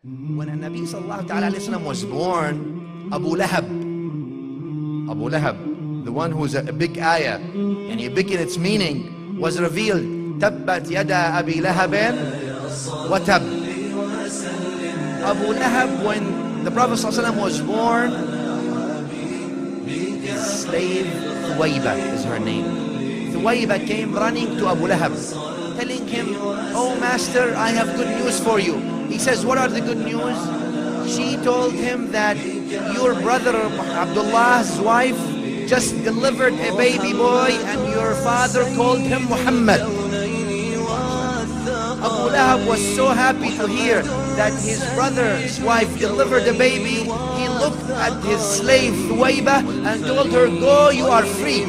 When a Nabi sallallahu alayhi wa sallam was born, Abu Lahab, the one who's a big ayah, and big in its meaning, was revealed. Tabbat yada Abi Lahabin wa tab. Abu Lahab, when the Prophet sallallahu alayhi wa sallam was born, his slave Thuwayba is her name. Thuwayba came running to Abu Lahab, telling him, "Oh master, I have good news for you." He says, "What are the good news?" She told him that your brother Abdullah's wife just delivered a baby boy and your father called him Muhammad. Abu Lahab was so happy to hear that his brother's wife delivered a baby. He looked at his slave Thuwayba and told her, "Go, you are free."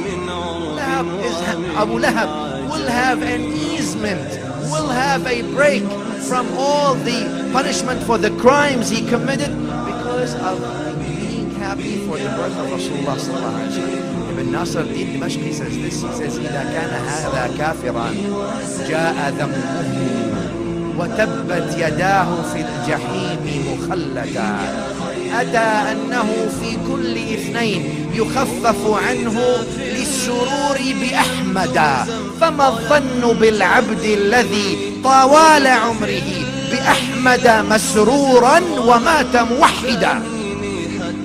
Abu Lahab will have an easement, will have a break from all the punishment for the crimes he committed because of being happy for the birth of Rasulullah sallallahu alaihi wasallam. Ibn Nasr al-Din Dimashqi says this. He says, إذا كان هذا كافرا جاء ذنبه وتبت يداه في الجحيم مخلدا أتى أنه في كل اثنين يخفف عنه للسرور بأحمدا فما الظن بالعبد الذي طوال عمره بأحمد مسرورا ومات موحدا.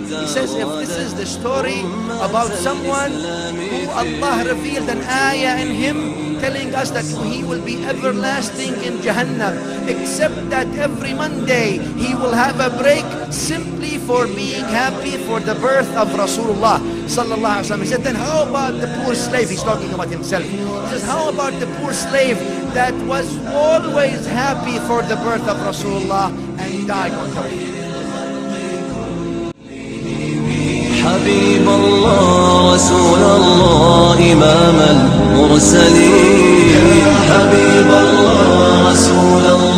He says, if this is the story about someone who Allah revealed an ayah in him telling us that he will be everlasting in Jahannam, except that every Monday he will have a break simply for being happy for the birth of Rasulullah sallallahu alaihi wasallam. He said, then how about the poor slave? He's talking about himself. He says, how about the poor slave that was always happy for the birth of Rasulullah and died on Tawheed? حبيب الله رسول الله إمام المرسلين حبيب الله رسول الله